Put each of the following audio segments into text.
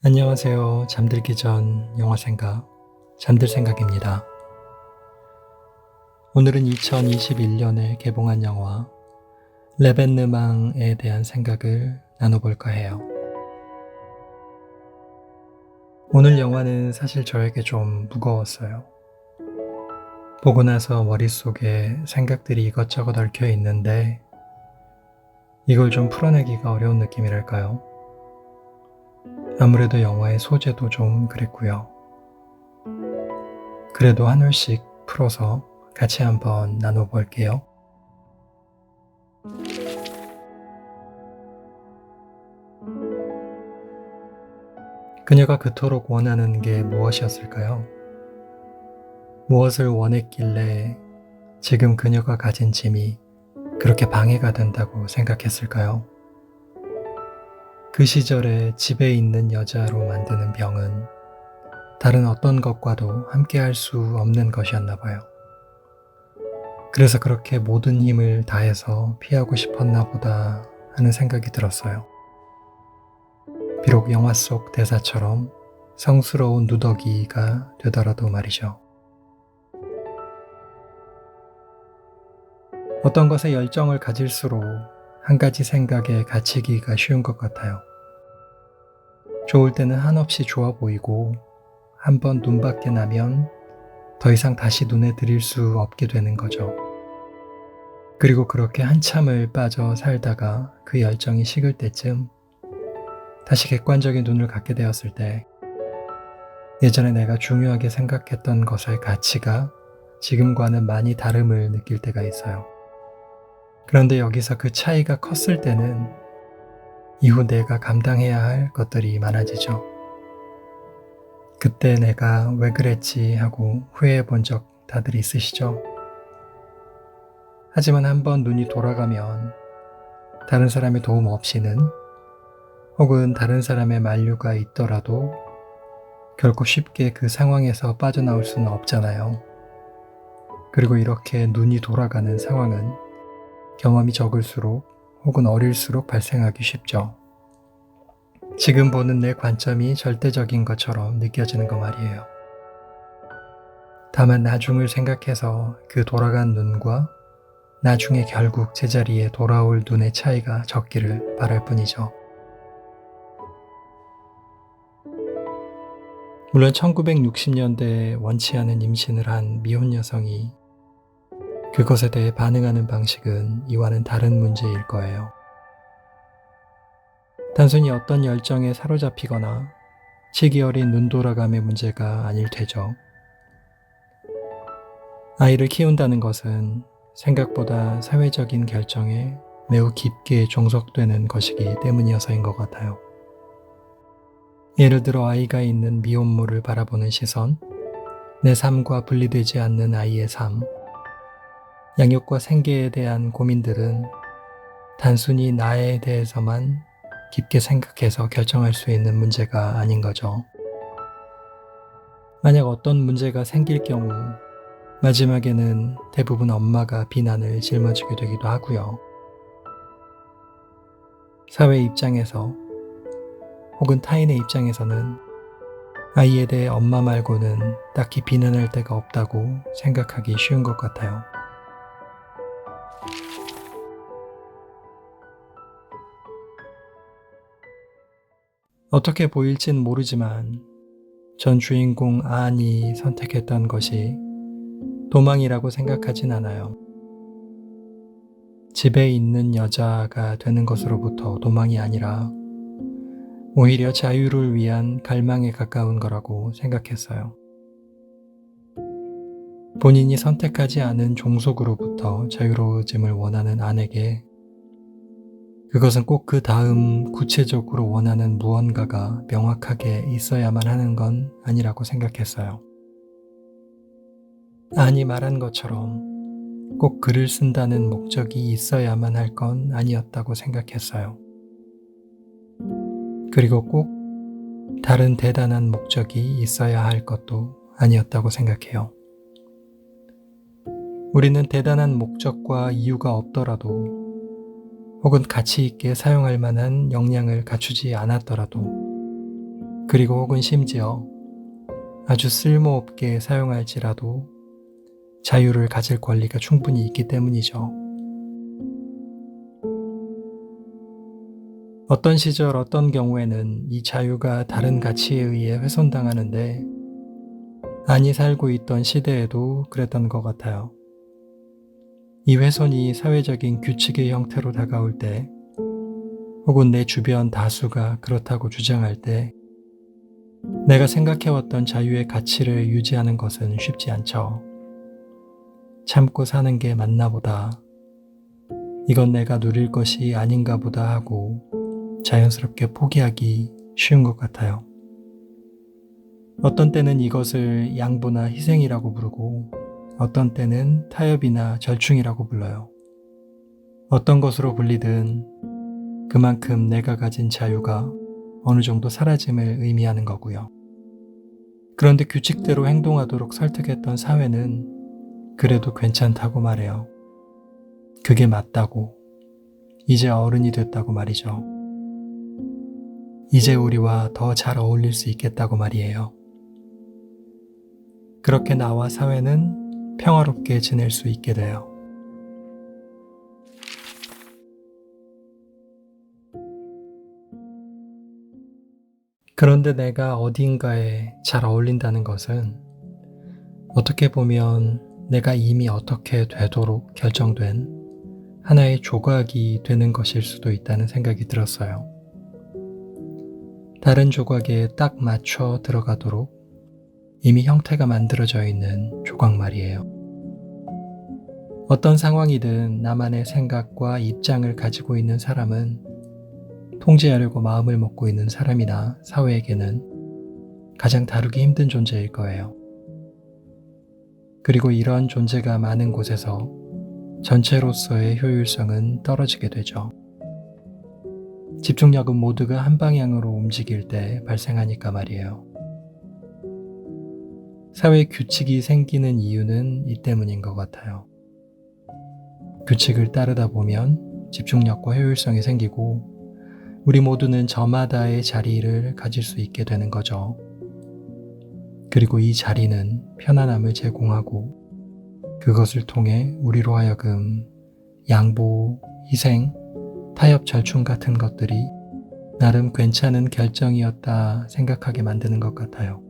안녕하세요. 잠들기 전 영화 생각, 잠들 생각입니다. 오늘은 2021년에 개봉한 영화 레벤느망에 대한 생각을 나눠볼까 해요. 오늘 영화는 사실 저에게 좀 무거웠어요. 보고 나서 머릿속에 생각들이 이것저것 얽혀 있는데 이걸 좀 풀어내기가 어려운 느낌이랄까요? 아무래도 영화의 소재도 좀 그랬고요. 그래도 한 올씩 풀어서 같이 한번 나눠볼게요. 그녀가 그토록 원하는 게 무엇이었을까요? 무엇을 원했길래 지금 그녀가 가진 짐이 그렇게 방해가 된다고 생각했을까요? 그 시절에 집에 있는 여자로 만드는 병은 다른 어떤 것과도 함께 할 수 없는 것이었나 봐요. 그래서 그렇게 모든 힘을 다해서 피하고 싶었나 보다 하는 생각이 들었어요. 비록 영화 속 대사처럼 성스러운 누더기가 되더라도 말이죠. 어떤 것에 열정을 가질수록 한 가지 생각에 갇히기가 쉬운 것 같아요. 좋을 때는 한없이 좋아 보이고 한번 눈밖에 나면 더 이상 다시 눈에 들일 수 없게 되는 거죠. 그리고 그렇게 한참을 빠져 살다가 그 열정이 식을 때쯤 다시 객관적인 눈을 갖게 되었을 때 예전에 내가 중요하게 생각했던 것의 가치가 지금과는 많이 다름을 느낄 때가 있어요. 그런데 여기서 그 차이가 컸을 때는 이후 내가 감당해야 할 것들이 많아지죠. 그때 내가 왜 그랬지 하고 후회해 본 적 다들 있으시죠? 하지만 한번 눈이 돌아가면 다른 사람의 도움 없이는 혹은 다른 사람의 만류가 있더라도 결코 쉽게 그 상황에서 빠져나올 수는 없잖아요. 그리고 이렇게 눈이 돌아가는 상황은 경험이 적을수록 혹은 어릴수록 발생하기 쉽죠. 지금 보는 내 관점이 절대적인 것처럼 느껴지는 거 말이에요. 다만 나중을 생각해서 그 돌아간 눈과 나중에 결국 제자리에 돌아올 눈의 차이가 적기를 바랄 뿐이죠. 물론 1960년대에 원치 않은 임신을 한 미혼 여성이 그것에 대해 반응하는 방식은 이와는 다른 문제일 거예요. 단순히 어떤 열정에 사로잡히거나 시기 어린 눈 돌아감의 문제가 아닐 테죠. 아이를 키운다는 것은 생각보다 사회적인 결정에 매우 깊게 종속되는 것이기 때문이어서인 것 같아요. 예를 들어 아이가 있는 미혼모를 바라보는 시선, 내 삶과 분리되지 않는 아이의 삶, 양육과 생계에 대한 고민들은 단순히 나에 대해서만 깊게 생각해서 결정할 수 있는 문제가 아닌 거죠. 만약 어떤 문제가 생길 경우 마지막에는 대부분 엄마가 비난을 짊어지게 되기도 하고요. 사회 입장에서 혹은 타인의 입장에서는 아이에 대해 엄마 말고는 딱히 비난할 데가 없다고 생각하기 쉬운 것 같아요. 어떻게 보일진 모르지만 전 주인공 안이 선택했던 것이 도망이라고 생각하진 않아요. 집에 있는 여자가 되는 것으로부터 도망이 아니라 오히려 자유를 위한 갈망에 가까운 거라고 생각했어요. 본인이 선택하지 않은 종속으로부터 자유로워짐을 원하는 안에게 그것은 꼭 그 다음 구체적으로 원하는 무언가가 명확하게 있어야만 하는 건 아니라고 생각했어요. 안이 말한 것처럼 꼭 글을 쓴다는 목적이 있어야만 할 건 아니었다고 생각했어요. 그리고 꼭 다른 대단한 목적이 있어야 할 것도 아니었다고 생각해요. 우리는 대단한 목적과 이유가 없더라도 혹은 가치 있게 사용할 만한 역량을 갖추지 않았더라도 그리고 혹은 심지어 아주 쓸모없게 사용할지라도 자유를 가질 권리가 충분히 있기 때문이죠. 어떤 시절 어떤 경우에는 이 자유가 다른 가치에 의해 훼손당하는데 안이 살고 있던 시대에도 그랬던 것 같아요. 이 훼손이 사회적인 규칙의 형태로 다가올 때 혹은 내 주변 다수가 그렇다고 주장할 때 내가 생각해왔던 자유의 가치를 유지하는 것은 쉽지 않죠. 참고 사는 게 맞나 보다. 이건 내가 누릴 것이 아닌가 보다 하고 자연스럽게 포기하기 쉬운 것 같아요. 어떤 때는 이것을 양보나 희생이라고 부르고 어떤 때는 타협이나 절충이라고 불러요. 어떤 것으로 불리든 그만큼 내가 가진 자유가 어느 정도 사라짐을 의미하는 거고요. 그런데 규칙대로 행동하도록 설득했던 사회는 그래도 괜찮다고 말해요. 그게 맞다고. 이제 어른이 됐다고 말이죠. 이제 우리와 더 잘 어울릴 수 있겠다고 말이에요. 그렇게 나와 사회는 평화롭게 지낼 수 있게 돼요. 그런데 내가 어딘가에 잘 어울린다는 것은 어떻게 보면 내가 이미 어떻게 되도록 결정된 하나의 조각이 되는 것일 수도 있다는 생각이 들었어요. 다른 조각에 딱 맞춰 들어가도록 이미 형태가 만들어져 있는 조각 말이에요. 어떤 상황이든 나만의 생각과 입장을 가지고 있는 사람은 통제하려고 마음을 먹고 있는 사람이나 사회에게는 가장 다루기 힘든 존재일 거예요. 그리고 이런 존재가 많은 곳에서 전체로서의 효율성은 떨어지게 되죠. 집중력은 모두가 한 방향으로 움직일 때 발생하니까 말이에요. 사회 규칙이 생기는 이유는 이 때문인 것 같아요. 규칙을 따르다 보면 집중력과 효율성이 생기고 우리 모두는 저마다의 자리를 가질 수 있게 되는 거죠. 그리고 이 자리는 편안함을 제공하고 그것을 통해 우리로 하여금 양보, 희생, 타협, 절충 같은 것들이 나름 괜찮은 결정이었다 생각하게 만드는 것 같아요.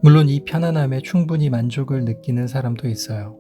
물론 이 편안함에 충분히 만족을 느끼는 사람도 있어요.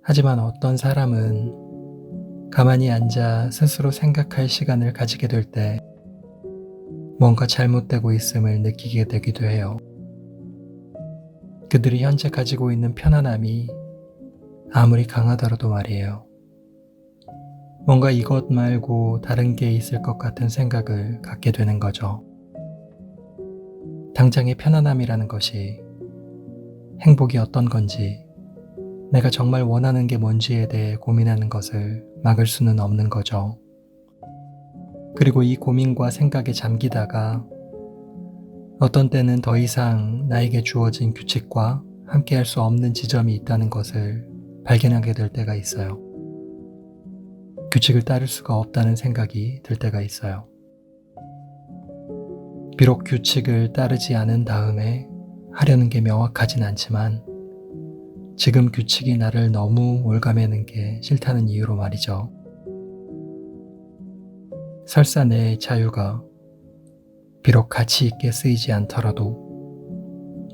하지만 어떤 사람은 가만히 앉아 스스로 생각할 시간을 가지게 될 때 뭔가 잘못되고 있음을 느끼게 되기도 해요. 그들이 현재 가지고 있는 편안함이 아무리 강하더라도 말이에요. 뭔가 이것 말고 다른 게 있을 것 같은 생각을 갖게 되는 거죠. 당장의 편안함이라는 것이 행복이 어떤 건지 내가 정말 원하는 게 뭔지에 대해 고민하는 것을 막을 수는 없는 거죠. 그리고 이 고민과 생각에 잠기다가 어떤 때는 더 이상 나에게 주어진 규칙과 함께할 수 없는 지점이 있다는 것을 발견하게 될 때가 있어요. 규칙을 따를 수가 없다는 생각이 들 때가 있어요. 비록 규칙을 따르지 않은 다음에 하려는 게 명확하진 않지만 지금 규칙이 나를 너무 올가매는 게 싫다는 이유로 말이죠. 설사 내 자유가 비록 가치 있게 쓰이지 않더라도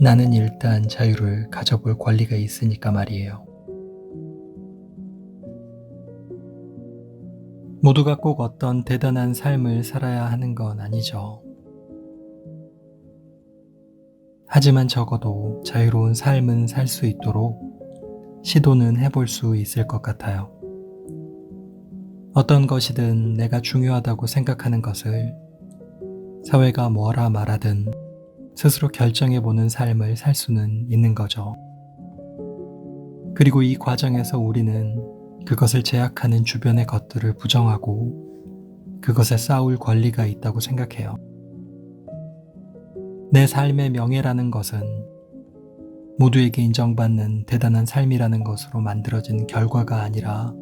나는 일단 자유를 가져볼 권리가 있으니까 말이에요. 모두가 꼭 어떤 대단한 삶을 살아야 하는 건 아니죠. 하지만 적어도 자유로운 삶은 살 수 있도록 시도는 해볼 수 있을 것 같아요. 어떤 것이든 내가 중요하다고 생각하는 것을 사회가 뭐라 말하든 스스로 결정해보는 삶을 살 수는 있는 거죠. 그리고 이 과정에서 우리는 그것을 제약하는 주변의 것들을 부정하고 그것에 싸울 권리가 있다고 생각해요. 내 삶의 명예라는 것은 모두에게 인정받는 대단한 삶이라는 것으로 만들어진 결과가 아니라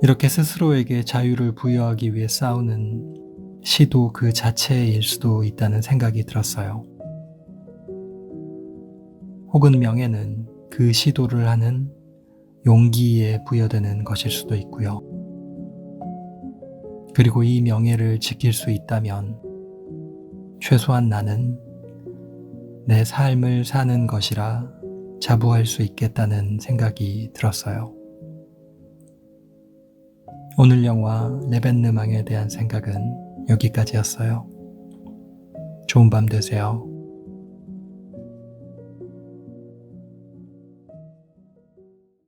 이렇게 스스로에게 자유를 부여하기 위해 싸우는 시도 그 자체일 수도 있다는 생각이 들었어요. 혹은 명예는 그 시도를 하는 용기에 부여되는 것일 수도 있고요. 그리고 이 명예를 지킬 수 있다면 최소한 나는 내 삶을 사는 것이라 자부할 수 있겠다는 생각이 들었어요. 오늘 영화 네벤느망에 대한 생각은 여기까지였어요. 좋은 밤 되세요.